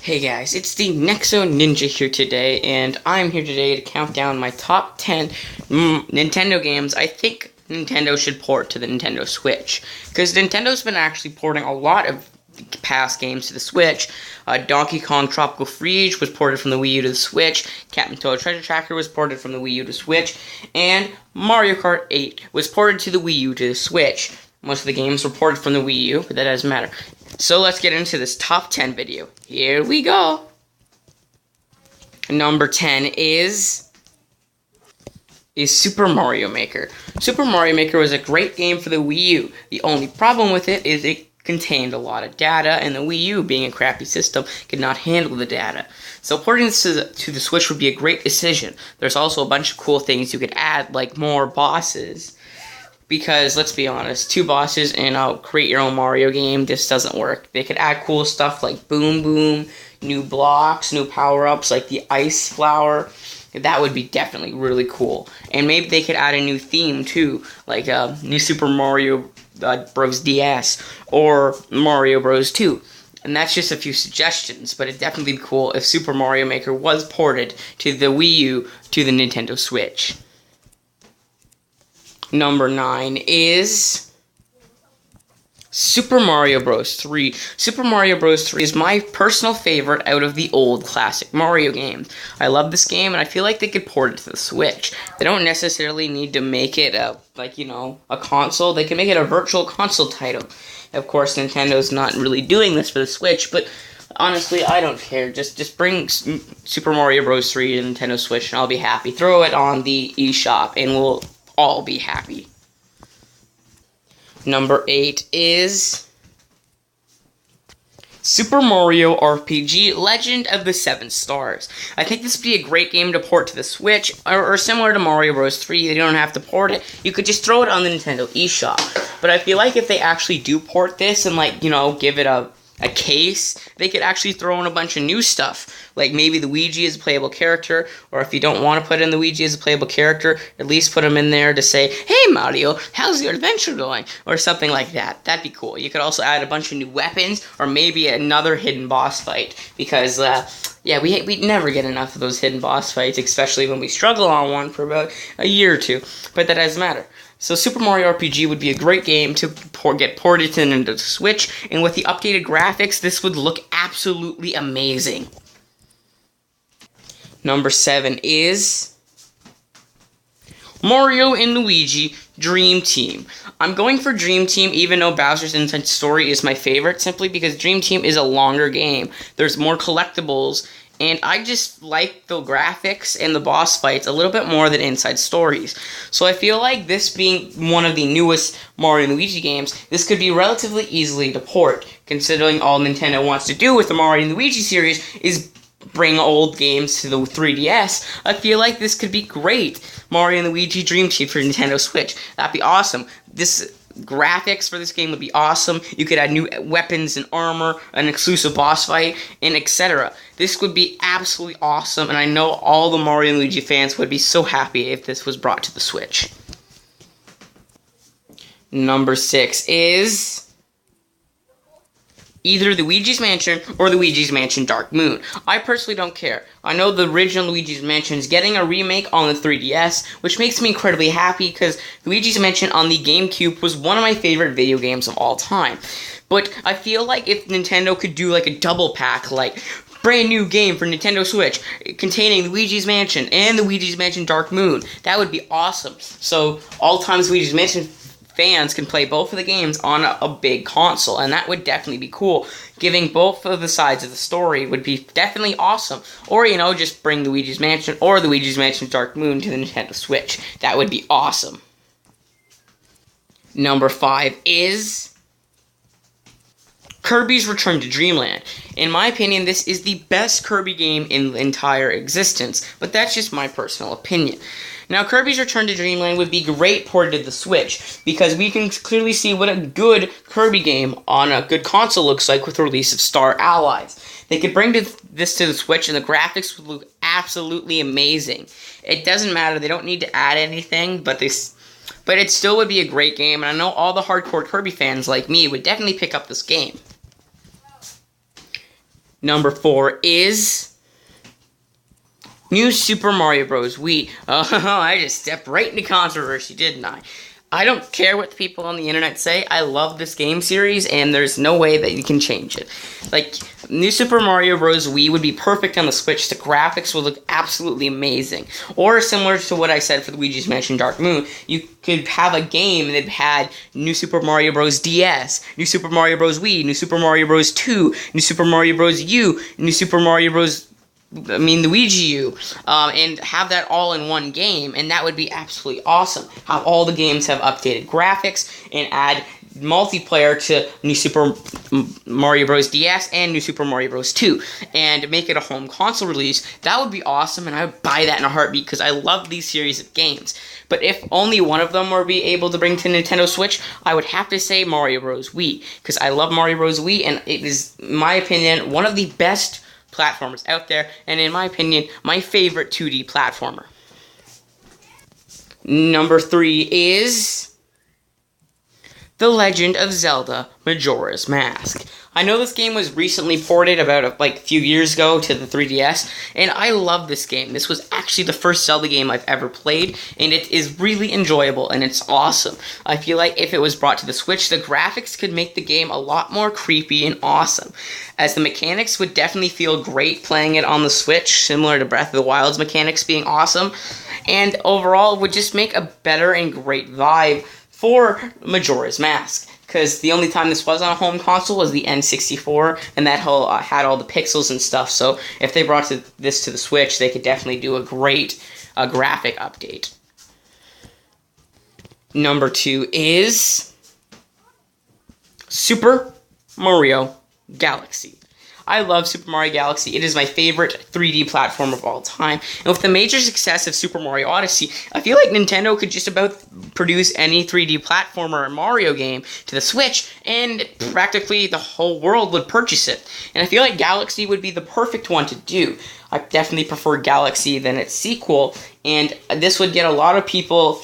Hey guys, it's the Nexo Ninja here today, and I'm here today to count down my top 10 Nintendo games I think Nintendo should port to the Nintendo Switch. Because Nintendo's been actually porting a lot of past games to the Switch. Donkey Kong Tropical Freeze was ported from the Wii U to the Switch, Captain Toad Treasure Tracker was ported from the Wii U to Switch, and Mario Kart 8 was ported to the Wii U to the Switch. Most of the games were ported from the Wii U, but that doesn't matter. So let's get into this top 10 video. Here we go. Number 10 is Super Mario Maker. Super Mario Maker was a great game for the Wii U. The only problem with it is it contained a lot of data, and the Wii U, being a crappy system, could not handle the data. So porting this to the Switch would be a great decision. There's also a bunch of cool things you could add, like more bosses. Because, let's be honest, 2 bosses and create your own Mario game just doesn't work. They could add cool stuff like Boom Boom, new blocks, new power-ups like the Ice Flower. That would be definitely really cool. And maybe they could add a new theme too, like New Super Mario Bros. DS or Mario Bros. 2. And that's just a few suggestions, but it'd definitely be cool if Super Mario Maker was ported to the Wii U to the Nintendo Switch. Number 9 is Super Mario Bros. 3. Super Mario Bros. 3 is my personal favorite out of the old classic Mario games. I love this game, and I feel like they could port it to the Switch. They don't necessarily need to make it a console. They can make it a virtual console title. Of course, Nintendo's not really doing this for the Switch, but honestly, I don't care. Just bring Super Mario Bros. 3 to Nintendo Switch, and I'll be happy. Throw it on the eShop, and we'll all be happy. Number 8 is Super Mario RPG Legend of the Seven Stars. I think this would be a great game to port to the Switch, or similar to Mario Bros. 3, you don't have to port it. You could just throw it on the Nintendo eShop. But I feel like if they actually do port this and, give it a case, they could actually throw in a bunch of new stuff, like maybe the Luigi as a playable character, or if you don't want to put in the Luigi as a playable character, at least put him in there to say, "Hey Mario, how's your adventure going?" or something like that. That'd be cool. You could also add a bunch of new weapons, or maybe another hidden boss fight, because we never get enough of those hidden boss fights, especially when we struggle on one for about a year or two, but that doesn't matter. So Super Mario RPG would be a great game to get ported to Nintendo Switch, and with the updated graphics, this would look absolutely amazing. Number 7 is Mario and Luigi Dream Team. I'm going for Dream Team even though Bowser's Inside Story is my favorite, simply because Dream Team is a longer game. There's more collectibles, and I just like the graphics and the boss fights a little bit more than Inside Stories. So I feel like this being one of the newest Mario and Luigi games, this could be relatively easily to port, considering all Nintendo wants to do with the Mario and Luigi series is bring old games to the 3DS. I feel like this could be great. Mario and Luigi Dream Team for Nintendo Switch. That'd be awesome. This graphics for this game would be awesome. You could add new weapons and armor, an exclusive boss fight, and etc. This would be absolutely awesome, and I know all the Mario and Luigi fans would be so happy if this was brought to the Switch. Number 6 is either the Luigi's Mansion or the Luigi's Mansion Dark Moon. I personally don't care. I know the original Luigi's Mansion is getting a remake on the 3DS, which makes me incredibly happy because Luigi's Mansion on the GameCube was one of my favorite video games of all time. But I feel like if Nintendo could do like a double pack, like brand new game for Nintendo Switch containing Luigi's Mansion and the Luigi's Mansion Dark Moon, that would be awesome. So all times Luigi's Mansion fans can play both of the games on a big console, and that would definitely be cool. Giving both of the sides of the story would be definitely awesome. Or, just bring Luigi's Mansion or the Luigi's Mansion Dark Moon to the Nintendo Switch. That would be awesome. Number 5 is Kirby's Return to Dreamland. In my opinion, this is the best Kirby game in the entire existence, but that's just my personal opinion. Now, Kirby's Return to Dreamland would be great ported to the Switch, because we can clearly see what a good Kirby game on a good console looks like with the release of Star Allies. They could bring this to the Switch, and the graphics would look absolutely amazing. It doesn't matter, they don't need to add anything, but it still would be a great game, and I know all the hardcore Kirby fans like me would definitely pick up this game. Number 4 is New Super Mario Bros. Wii. Oh, I just stepped right into controversy, didn't I? I don't care what the people on the internet say. I love this game series, and there's no way that you can change it. Like, New Super Mario Bros. Wii would be perfect on the Switch. The graphics would look absolutely amazing. Or, similar to what I said for the Luigi's Mansion Dark Moon, you could have a game that had New Super Mario Bros. DS, New Super Mario Bros. Wii, New Super Mario Bros. 2, New Super Mario Bros. U, New Super Mario Bros. Luigi U, and have that all in one game, and that would be absolutely awesome. How all the games have updated graphics, and add multiplayer to New Super Mario Bros. DS and New Super Mario Bros. 2, and make it a home console release. That would be awesome, and I would buy that in a heartbeat, because I love these series of games. But if only one of them were be able to bring to Nintendo Switch, I would have to say Mario Bros. Wii, because I love Mario Bros. Wii, and it is, in my opinion, one of the best platformers out there, and in my opinion, my favorite 2D platformer. Number 3 is The Legend of Zelda Majora's Mask. I know this game was recently ported about a few years ago to the 3DS, and I love this game. This was actually the first Zelda game I've ever played, and it is really enjoyable, and it's awesome. I feel like if it was brought to the Switch, the graphics could make the game a lot more creepy and awesome, as the mechanics would definitely feel great playing it on the Switch, similar to Breath of the Wild's mechanics being awesome, and overall would just make a better and great vibe for Majora's Mask. Because the only time this was on a home console was the N64, and that whole had all the pixels and stuff. So if they brought this to the Switch, they could definitely do a great graphic update. Number 2 is Super Mario Galaxy. I love Super Mario Galaxy. It is my favorite 3D platform of all time. And with the major success of Super Mario Odyssey, I feel like Nintendo could just about produce any 3D platformer or Mario game to the Switch, and practically the whole world would purchase it. And I feel like Galaxy would be the perfect one to do. I definitely prefer Galaxy than its sequel, and this would get a lot of people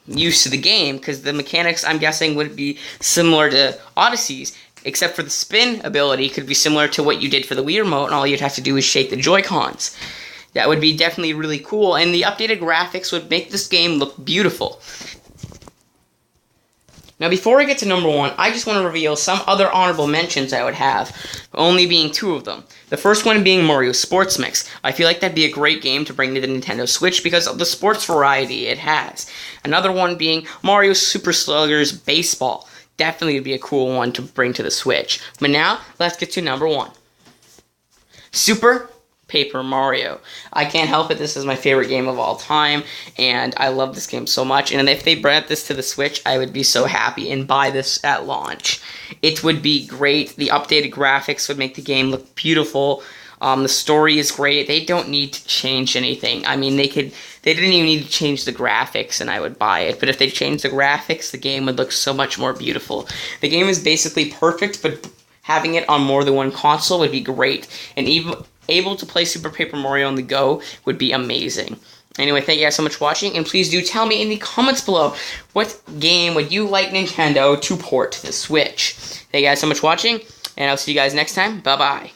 used to the game, because the mechanics, I'm guessing, would be similar to Odyssey's. Except for the spin ability could be similar to what you did for the Wii Remote, and all you'd have to do is shake the Joy-Cons. That would be definitely really cool, and the updated graphics would make this game look beautiful. Now, before I get to number 1, I just want to reveal some other honorable mentions I would have, only being 2 of them. The first one being Mario Sports Mix. I feel like that'd be a great game to bring to the Nintendo Switch because of the sports variety it has. Another one being Mario Super Sluggers Baseball. Definitely would be a cool one to bring to the Switch. But now, let's get to number 1. Super Paper Mario. I can't help it, this is my favorite game of all time, and I love this game so much, and if they brought this to the Switch, I would be so happy and buy this at launch. It would be great. The updated graphics would make the game look beautiful. The story is great. They don't need to change anything. I mean, they didn't even need to change the graphics, and I would buy it. But if they changed the graphics, the game would look so much more beautiful. The game is basically perfect, but having it on more than one console would be great. And even able to play Super Paper Mario on the go would be amazing. Anyway, thank you guys so much for watching, and please do tell me in the comments below, what game would you like Nintendo to port to the Switch? Thank you guys so much for watching, and I'll see you guys next time. Bye-bye.